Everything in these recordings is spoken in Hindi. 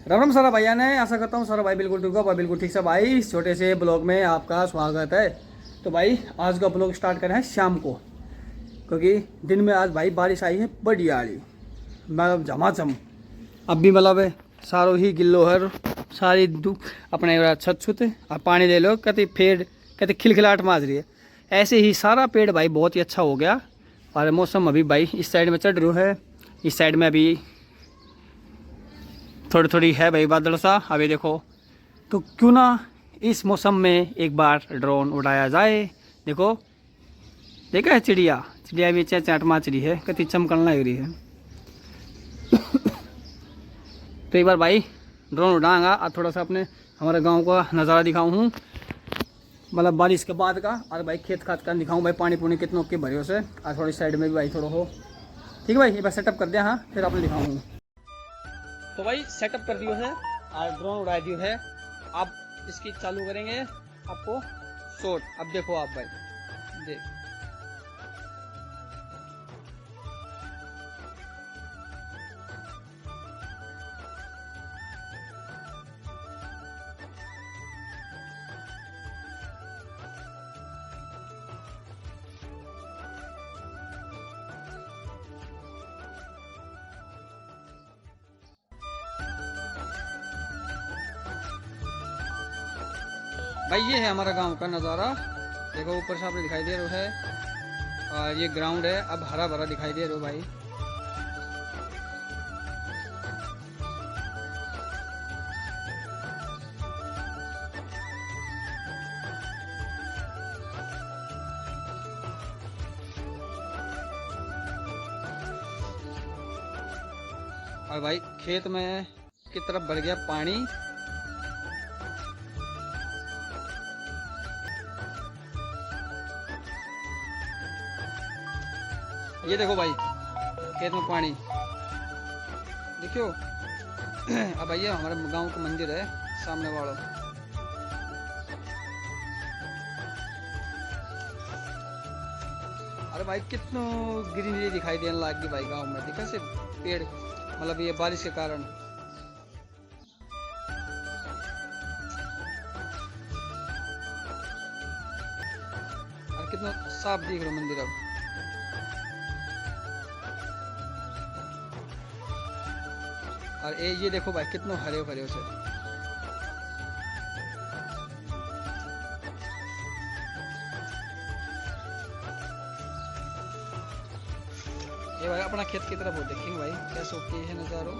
राम राम सारा भैया ने आशा करता हूँ सारा भाई बिल्कुल ठीक हो भाई, बिल्कुल ठीक से भाई। इस छोटे से ब्लॉग में आपका स्वागत है। तो भाई आज का ब्लॉग स्टार्ट करें हैं शाम को, क्योंकि दिन में आज भाई बारिश आई है बढ़िया वाली, मतलब झमाझम। अब भी मतलब सारो ही गिल्लो है, सारी अपने छत छुत और पानी ले लो, कहते पेड़ कहते खिलखिलाहट माज रही है। ऐसे ही सारा पेड़ भाई बहुत ही अच्छा हो गया। और मौसम अभी भाई इस साइड में चढ़ रहा है, इस साइड में अभी थोड़ी थोड़ी है भाई बादल सा। अभी देखो तो क्यों ना इस मौसम में एक बार ड्रोन उड़ाया जाए। देखो देखा है चिड़िया, चिड़िया भी चाट माच रही है, कति चमकने लग रही है। तो एक बार भाई ड्रोन उड़ाऊंगा और थोड़ा सा अपने हमारे गांव का नज़ारा दिखाऊँ हूँ, मतलब बारिश के बाद का। और भाई खेत खात का दिखाऊँ भाई, पानी पुनी कितनों के भरियो से। और थोड़ी साइड में भी भाई थोड़ा हो, ठीक है भाई। एक बार सेटअप कर दिया, हाँ फिर आपने दिखाऊँ। तो भाई सेटअप कर दियो है और ड्रोन उड़ा दियो है। आप इसकी चालू करेंगे आपको शॉट। अब देखो आप भाई देख, भाई ये है हमारा गांव का नज़ारा। देखो ऊपर से आपने दिखाई दे रहा है, और ये ग्राउंड है, अब हरा भरा दिखाई दे रहा भाई। और भाई खेत में की तरफ बढ़ गया पानी। ये देखो भाई खेत में पानी देखियो। अब भैया हमारे गांव का मंदिर है सामने वाला। अरे भाई कितना ग्रीनरी दिखाई देने लग गई भाई गांव में, देखा से पेड़, मतलब ये बारिश के कारण। और कितना साफ दिख रहा मंदिर अब। और ये देखो भाई कितना हरे भरे से। ये भाई अपना खेत की तरफ हो, देखेंगे भाई कैसे ओके है नज़ारो।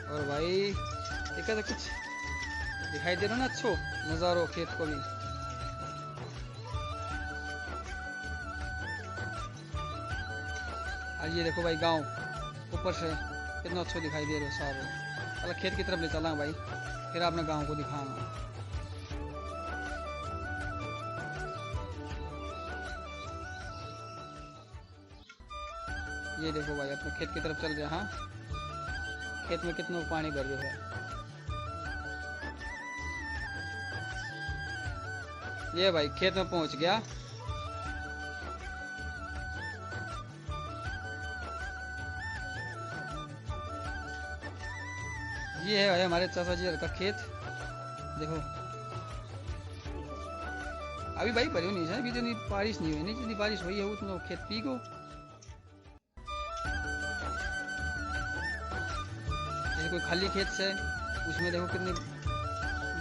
और भाई ये कहते कुछ दिखाई दे रहा ना अच्छो नज़ारो खेत को भी। और ये देखो भाई गांव ऊपर से कितना अच्छा दिखाई दे रहा है सारे। चलो खेत की तरफ ले चला भाई, फिर आपने गांव को दिखाना। ये देखो भाई अपने खेत की तरफ चल गया। हाँ खेत में कितना पानी भर गया है। ये भाई खेत में पहुंच गया। ये है भाई हमारे चाचा जी का खेत। देखो अभी भाई भरी नहीं है, अभी तो बारिश नहीं हुई, नहीं जितनी बारिश हुई है उतना खेत पी गो। जैसे कोई खाली खेत से उसमें देखो कितने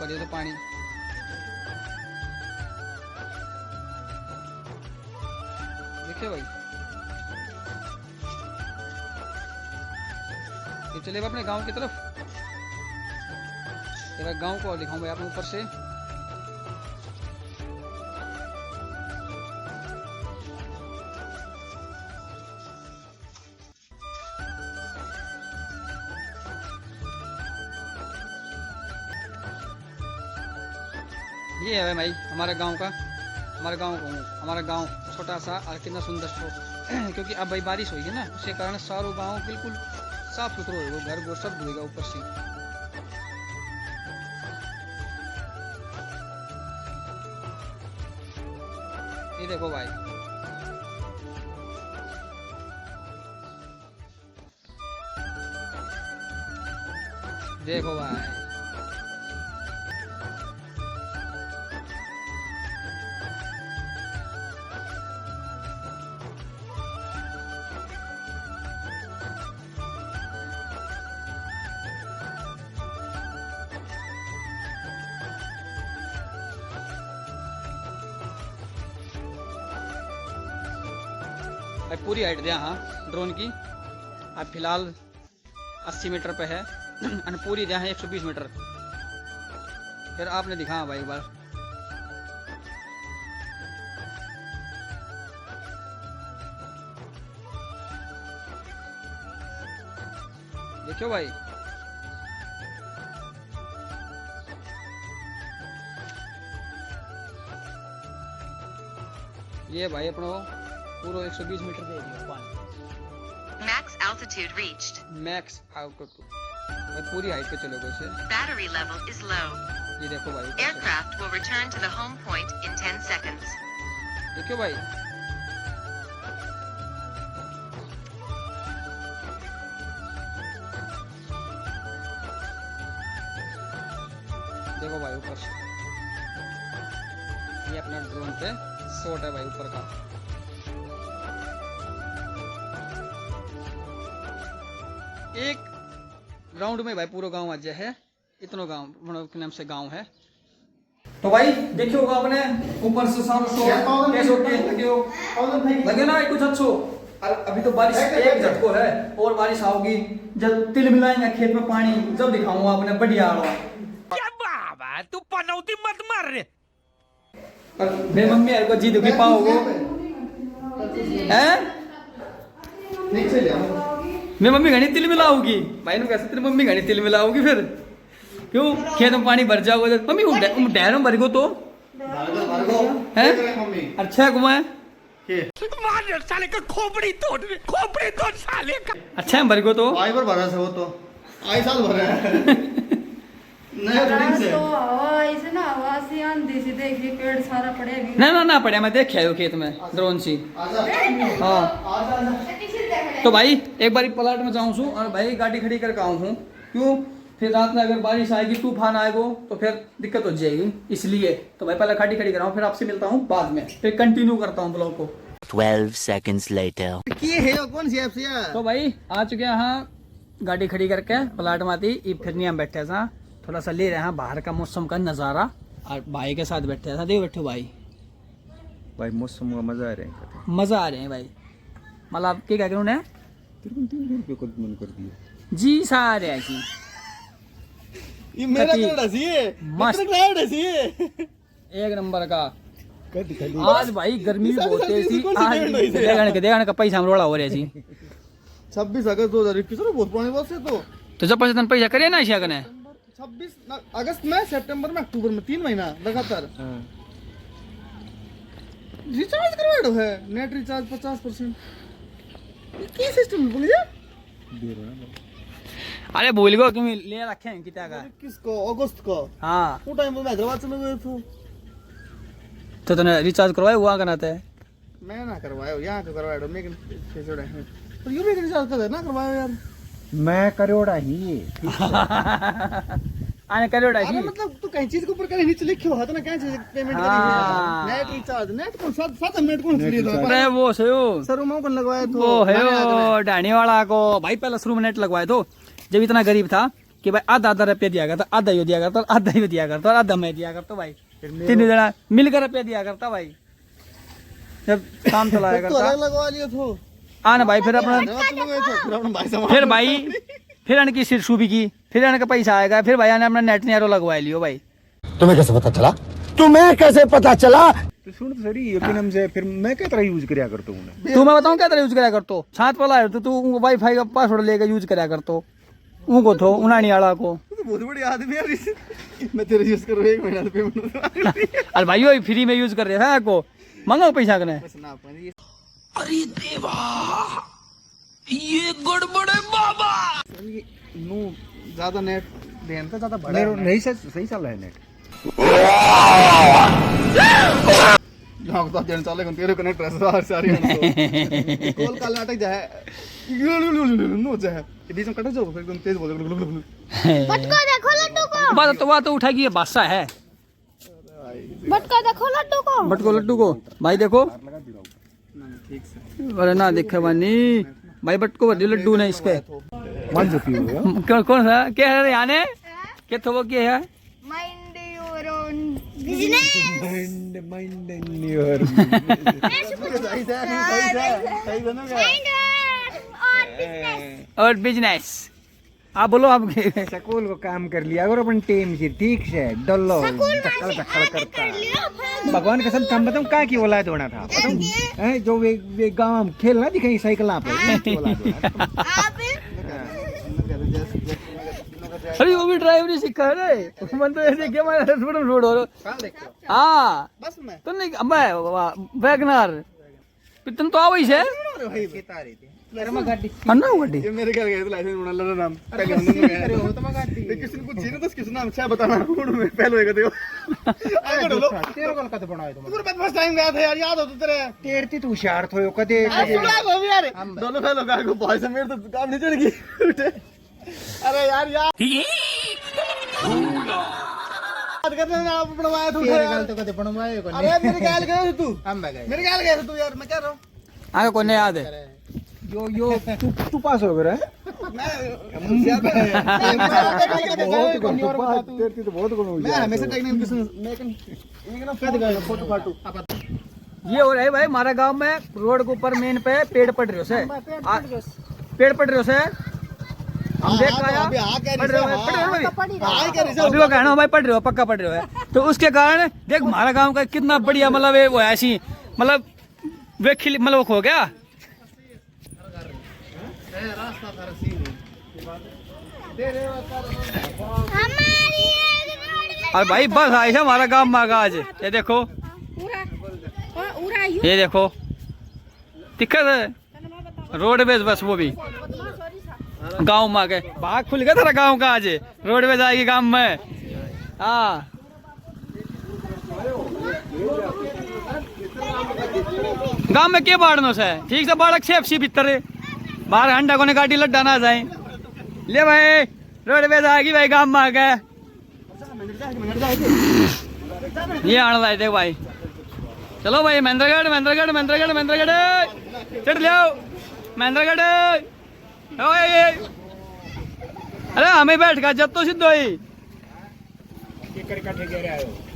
बड़े तो पानी। देखिए भाई तो चले अपने गांव की तरफ। गांव को दिखाऊं भाई आपने ऊपर से। ये है भाई हमारे गांव का, हमारा गांव छोटा सा और कितना सुंदर सो। क्योंकि अब भाई बारिश होगी ना, उसके कारण सारो गांव बिल्कुल साफ सुथरा होगा, घर घोर सब धोएगा ऊपर से। ये देखो भाई देखो भाई, भाई पूरी हाइट दिया हाँ ड्रोन की। अब फिलहाल 80 मीटर पे है और पूरी दिया है 120 मीटर। फिर आपने दिखा भाई एक बार। देखियो भाई, ये भाई अपना पूरा 120 मीटर दे दिया पानी। Max altitude reached. Max output पूरी हाइट पे चलोगे इसे। Battery level is low. ये देखो भाई ऊपर से। Aircraft will return to the home point in 10 seconds. देखियो भाई, देखो भाई ऊपर से। ये अपना ड्रोन पे शॉट है भाई ऊपर का। एक राउंड में भाई पूरा गांव आज है, इतना गांव के नाम से गांव है। तो भाई देखियो होगा आपने ऊपर से सामने शॉट कैसे होके लगे ना कुछ अच्छो। अभी तो बारिश एक झटको है और बारिश आओगी जब तिल मिलाएंगे खेत में पानी, जब दिखाऊंगा आपने बढ़िया आड़वा। क्या बाबा तू पनौती मत मार रे। मेरी मम्मी यार को जी दुखी पाओगे हैं? मेरी मम्मी घनी तिल मिलाऊगी भाई ने कैसे तेरी मम्मी घनी तिल मिलाऊगी फिर क्यों खेत में पानी भर जाओगे तो मम्मी डैरों भर गो तो हैं? अच्छा घुमाए मार साले का खोपड़ी तोड़ साले का। अच्छा भर गो तो आई बार भरा से वो तो आई साल भरा है नया रीडिंग से तो हवा ऐसे ना हवा से आंधी से देखिए पेड़ सारा पड़ेगा। ना पड़े मैं देख आयो खेत में ड्रोन सी। आजा हाँ आजा तो भाई एक बार प्लाट में जाऊँ छू और भाई गाड़ी खड़ी करके आऊँ हूँ क्यों फिर रात में अगर बारिश आएगी तूफान आएगा तो फिर दिक्कत हो जाएगी, इसलिए तो भाई पहले गाड़ी खड़ी कराऊँ फिर आपसे मिलता हूँ बाद में, फिर कंटिन्यू करता हूँ ब्लॉग को। 12 seconds later. ये है कौन सी ऐप से यार? तो भाई आ चुके हैं यहाँ गाड़ी खड़ी करके प्लाट में आती फिर नहीं हम बैठे था थोड़ा सा ले रहे हैं बाहर का मौसम का नज़ारा और भाई के साथ बैठे था। देखो बैठो भाई मौसम का मजा आ रहा है, मज़ा आ रहे हैं भाई। मतलब आप क्या करूँ ने मन कर दिया जी सारे ऐसी ये मेरा कति- क्रेड है मस्त क्रेड है एक नंबर का। कद खाली आज भाई गर्मी भी बहुत है सी कौन सी आज पेड़ रही थी? देखने का पैसा हम रोड़ा हो रहे सी 26 अगस्त 2021 में बहुत पुरानी बात है तो जब पैसा पैसा करे ना ऐसा कने 26 अगस्त में सितंबर में अक्टूबर में 3 महीना लगातार रिचार्ज करवाओ है नेट रिचार्ज 50%। क्या सिस्टम बोल गया दे रहा है अरे भूल गो कि ले रखे हैं कितना का। किसको अगस्त को हाँ वो टाइम पे मैं हैदराबाद से गया था। तो तूने रिचार्ज करवाया हुआ करना था मैं ना करवाया यहाँ का करवाया मैं छोड़ा है पर यू भी रिचार्ज कर ना करवाया यार। मैं करोड़ा ही आने करो अरे डाकी मतलब तू कहीं चीज के ऊपर कहीं नीचे लिखे हुआ था ना कहीं चीज पेमेंट हाँ। करी नेट रिचार्ज नेट कौन सात मिनट कौन सी था अरे वो से सर मैं कौन लगवाया तो वो है वो डाणी वाला को भाई पहले शुरू में नेट लगवाए तो जब इतना गरीब था कि भाई आधा आधा रुपया दिया करता आधा यो दिया करता आधा यो दिया करता और आधा मैं दिया करता भाई तीन जना मिलकर रुपया दिया करता भाई जब काम चलाया तो करता अलग लगवा लिया तो आना भाई फिर अपना फिर अपना भाई से फिर भाई फिर अन की सिर सूबी की फिर अन का पैसा आएगा फिर भाई ने अपना नेट नैरो लगवा लियो भाई। तुम्हें कैसे पता चला? तुम्हें कैसे पता चला? तो सुन तो सरी ये फिल्म से फिर मैं क्या तरह यूज करया करता हूँ तू मैं बताऊँ क्या तरह यूज करा करतो साथ वाला है तो तू वाईफाई का पासवर्ड लेकर यूज करा करतो उनको थो उनानी वाला को तो बहुत बड़ी आदमी है मैं तेरे यूज कर 1 महीना पेमेंट अरे भाई वही फ्री में यूज कर रहे हैं को मंगाओ पैसा कने बस ना पानी अरे देवा ये गड़बड़ है बाबा। नो ज्यादा नेट देन तो ज्यादा बड़ा नहीं सही चल रहा है नेट यहाँ तो देने चले कौन तेरे कनेक्ट रहा सारी कॉल काल नाटक जाए नो जाए बीच में कट जाओ फिर तुम तेज बोल बटका देखो लड्डू को। बात तो उठाएगी, ये बादशाह है। बटका देखो लड्डू को। बटको लड्डू को भाई देखो, अरे ना देखे बनी भाई, बटको बड़ी लड्डू ने इसके मान जो पियो कौन सा क्या है याने क्या तो वो क्या है? Mind your own business. Mind your और बिजनेस आप बोलो आप। स्कूल को काम कर लिया और अपन टीम से ठीक से डल्लो धक्कड़ धक्कड़ करता। भगवान कसम हम बताऊं का की औलाद होना था बताऊं, जो वे गांव खेलना दिखाई साइकिल पे अरे वो भी ड्राइवरी सीखा है रे, मन तो ऐसे क्या मैं रोड हो हाँ तो नहीं मैं वैगनार पितन तो आवई है अन्ना गाड़ी ये मेरे घर गए तो लाइसेंस बना लो नाम पहले हम लोग गए हो तो मैं गाड़ी किसी ने पूछ जी तो किस नाम से बताना कौन में पहले होएगा देखो आगे लो तेरे को कद बनाए तुम पूरे बदमाश टाइम गया था यार, याद हो तो तेरे तेरती तू होशियार थयो कदे सुना को भी यार दोनों पहले गाय को बॉय से मेरे तो काम नहीं चढ़ गई उठे। अरे यार याद करने ना आप बनवाया तू तेरे गाल तो कदे बनवाए को अरे मेरे गाल गए तू हम गए मेरे गाल गए तू यार, मैं कह रहा हूं आगे कौन याद है? यो तू पास हो गया मैं हमेशा टेक्निकल मैं फट गया फोटो फाटू ये हो रहा है भाई हमारा गांव में रोड के ऊपर मेन पे पेड़ पड़ रहे से पेड़ पड़ रहे से हम देख रहे अभी वो कहना भाई पढ़ रहे हो पक्का पढ़ रहे हो तो उसके कारण देख हमारा गांव का कितना बढ़िया मतलब वो ऐसी मतलब वे खिल मतलब खो गया। और भाई बस आई है हमारा गांव में आज, ये देखो ये देखो दिक्कत है रोडवेज बस वो भी गांव में आ गए भाग खुल गया तेरा गांव का आज रोडवेज आएगी गांव में। हाँ गांव में क्या बाढ़ से ठीक से बाढ़ से अच्छी भीतर बाहर अंडा को गाड़ी लड्डा ना जाए ले भाई रोडवेज आएगी भाई गांव में आ गए ये आने लाए देख भाई चलो भाई महेंद्रगढ़ महेंद्रगढ़ महेंद्रगढ़ महेंद्रगढ़ चढ़ लियो महेंद्रगढ़। अरे हमें बैठ का जब तो सिद्ध हुई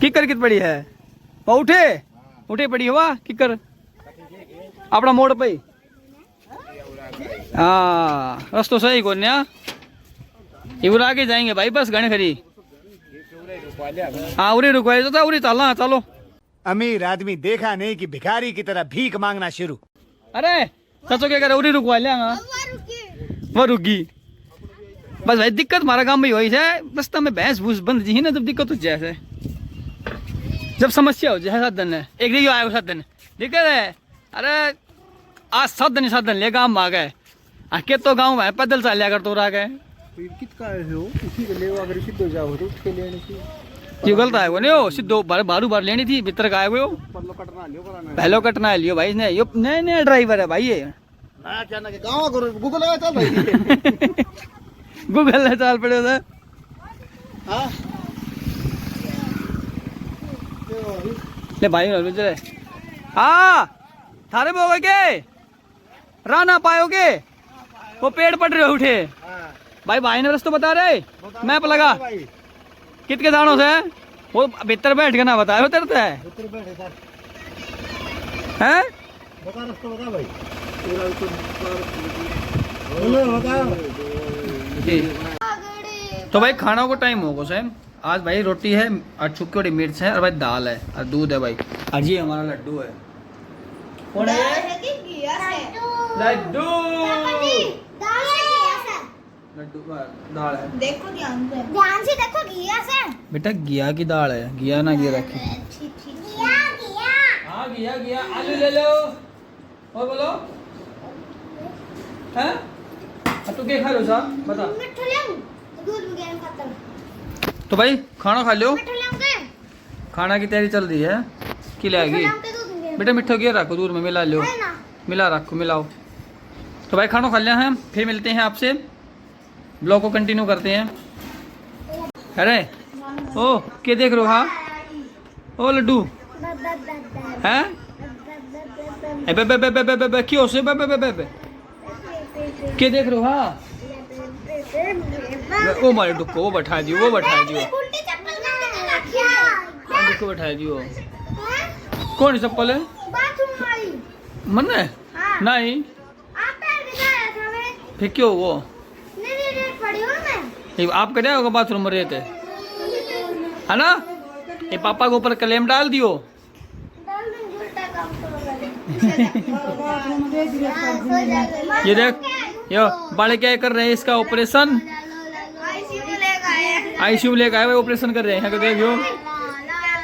किकर कित पड़ी है वो उठे उठे पड़ी हुआ किकर अपना मोड़ पे हाँ रस्तो सही को इवर आगे जाएंगे भाई बस घने खरी हाँ उरी रुकवाई तो था उरी चलना चलो। अमीर आदमी देखा नहीं कि भिखारी की तरह भीख मांगना शुरू। अरे सचो क्या करे उरी रुकवा लिया वो रुकी बस भाई दिक्कत हमारा काम में वही है बस में भैंस भूस बंद जी ना जब दिक्कत हो जाए जब समस्या हो जाए साधन है एक देखिए आया साधन दिक्कत है। अरे आज साधन ले गाँव में आ गए के तो गाँव में पैदल चल लिया कर तो आ गए क्यों गलत है वो नहीं हो सिद्धो बारू बार लेनी थी भीतर का आए हुए हो पहले कटना है लियो भाई इसने यो नए नए ड्राइवर है भाई ये गूगल चल भाई गूगल ने चाल पड़े उधर ले भाई हाँ थारे में होगा के राना पाओगे वो पेड़ पड़ रहे उठे भाई भाई ने रस्तों बता रहे मैप लगा कितने दानों से वो भीतर बैठ के ना बताए उतरता है हैं तो भाई खाना को टाइम होगा सैम आज भाई रोटी है और चुकी वाली मिर्च है और भाई दाल है और दूध है भाई आज ये हमारा लड्डू है कौन है लड्डू लड्डू दाल है देखो ध्यान से देखो घिया से बेटा घिया की दाल है घिया ना घिया रखे घिया हाँ घिया घिया आलू ले लो और बोलो हैं तू क्या खा रहे हो साहब बता दूध वगैरह खाता तो भाई खाना खा लो मिठू लाऊंगे खाना की तैयारी चल रही है कि लाएगी लाऊंगे दूध बेटा मिठो गिर रखो दूर में मिला लो, मिला रखो, मिलाओ। तो भाई खाना खा लिया है, फिर मिलते हैं आपसे, ब्लॉग को कंटिन्यू करते हैं। अरे ओ क्या देख रहे हो? हाँ ओ लड्डू हैं? बे बे बे बे बे बे बे क्यों से बे बे बे बे बे क्या देख रहे हो? हाँ ओ मारे डुक्को, वो बैठा दियो, वो बैठा दियो, डुक्को बैठा दियो। कौन सी चप्पल है? मन है नहीं फिर क्यों वो ये आप करे होगा बाथरूम में रहते है ना? ये पापा के ऊपर क्लेम डाल दियो। ये देख यो बाले क्या कर रहे हैं, इसका ऑपरेशन आईसीयू में लेकर आए, ऑपरेशन कर रहे हैं। देखियो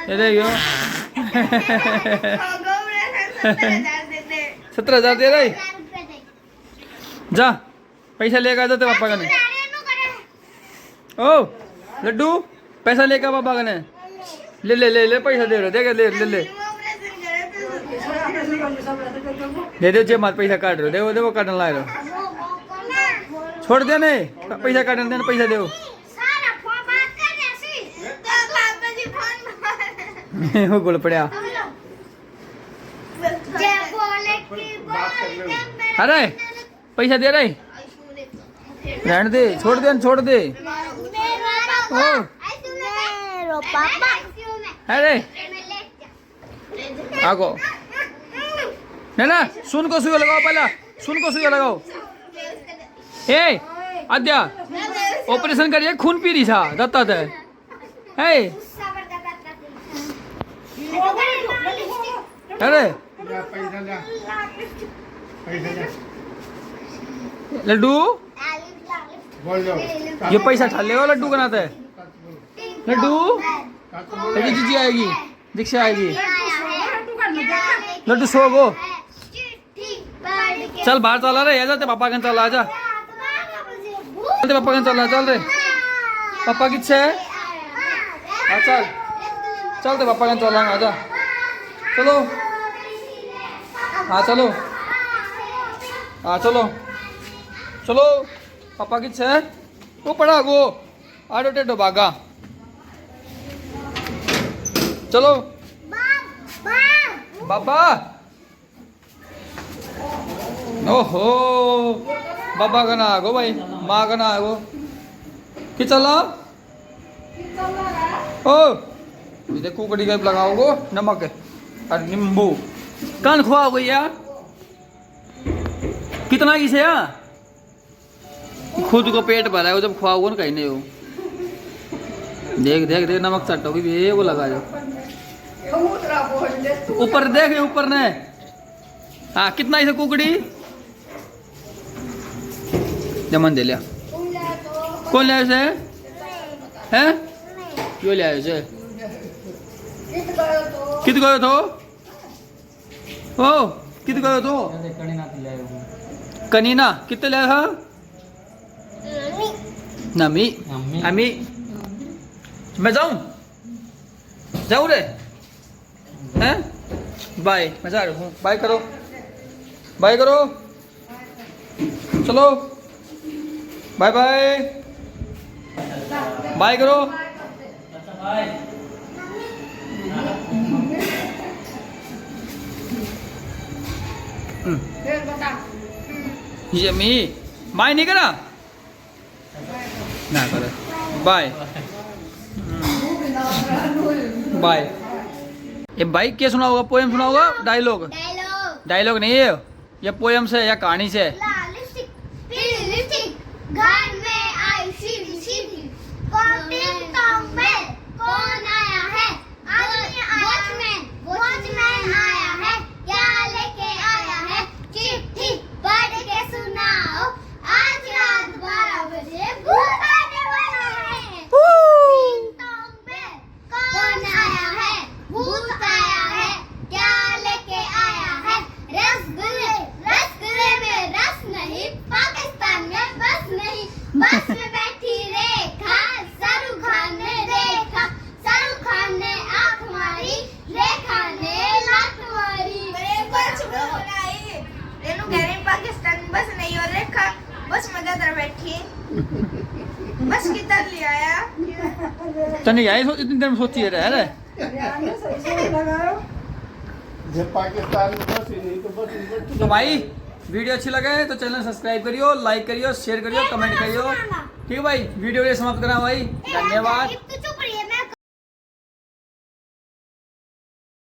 ये देखियो 17,000 दे रहे, जा पैसा लेकर आ जाते पापा का ने। ओ लड्डू पैसा लेकर पापा का ने, ले ले ले ले पैसा दे रहे, देख ले ले ले दे दे जे मत पैसा काट रहे, देखो देखो काटने लाए रहो, छोड़ दे नहीं पैसा काटने देना, पैसा दो। वो बोल पड़ा अरे पैसा दे रहे, रहने दे, छोड़ दे, छोड़ दे। ओ अरे आगो नहीं ना, सुन को सुई लगाओ, पहला सुन को सुई लगाओ। ए आद्या ऑपरेशन करिए, खून पी रही था दत्ता थे। हे अरे लड्डू ये पैसा ठा लेगा लड्डू का नाते, लड्डू जीजी आएगी, दीक्षा आएगी, लड्डू सो गो, चल बाहर चला रे, आजा ते पापा के चल, आजा चलते पापा के चल, चल रे पापा किच्छे है, हाँ चल चलते पापा के चल, आजा चलो, हाँ चलो, हाँ चलो चलो पापा किच्छे है, वो पड़ा गो आडो टेडो भागा, चलो बाबा। ओहो बाबा का ना आगो भाई, माँ का ना आगो कि चला ओ ये कुकड़ी का लगाओगो, नमक और नींबू कान खुआओ यार, कितना किसे यार, खुद को पेट भरा है वो, जब खुआओगे ना कहीं नहीं हो। देख देख देख नमक चटोगी भी वो लगा दो, ऊपर देख ऊपर ने, हाँ कितना इसे कुकड़ी जमन दे लिया, कौन ले आया इसे हैं, क्यों ले आया इसे, कित गयो तो ओ कित गयो तो कनीना कितने लाया था, नमी अमी, मैं जाऊं रे हैं, बाय मैं जा रहा हूँ, बाय करो, बाय करो, चलो बाय बाय, बाय करो, यमी बाय नहीं करा ना करे, बाय बाय। ये बाई क्या सुना होगा, पोएम सुना होगा, डायलॉग डायलॉग नहीं है ये पोएम से या कहानी से। कौन आया है, वॉचमैन आया है, क्या लेके आया है, चिट्ठी पढ़ के सुनाओ, आज रात 12 बजे भूत आने वाला है। टिंग टोंग बेल, कौन आया है, भूत आया है, क्या लेके आया है, रसगुल्ले, रसगुल्ले में रस नहीं, पाकिस्तान में बस नहीं, अंदर बैठी बस किधर ले आया तने यही इतनी देर में सोची रह रहे जब पाकिस्तान में बस ही नहीं तो बस तो भाई वीडियो अच्छी लगे तो चैनल सब्सक्राइब करियो, लाइक करियो, शेयर करियो, कमेंट करियो। ठीक है भाई, वीडियो ये समाप्त करा भाई, धन्यवाद।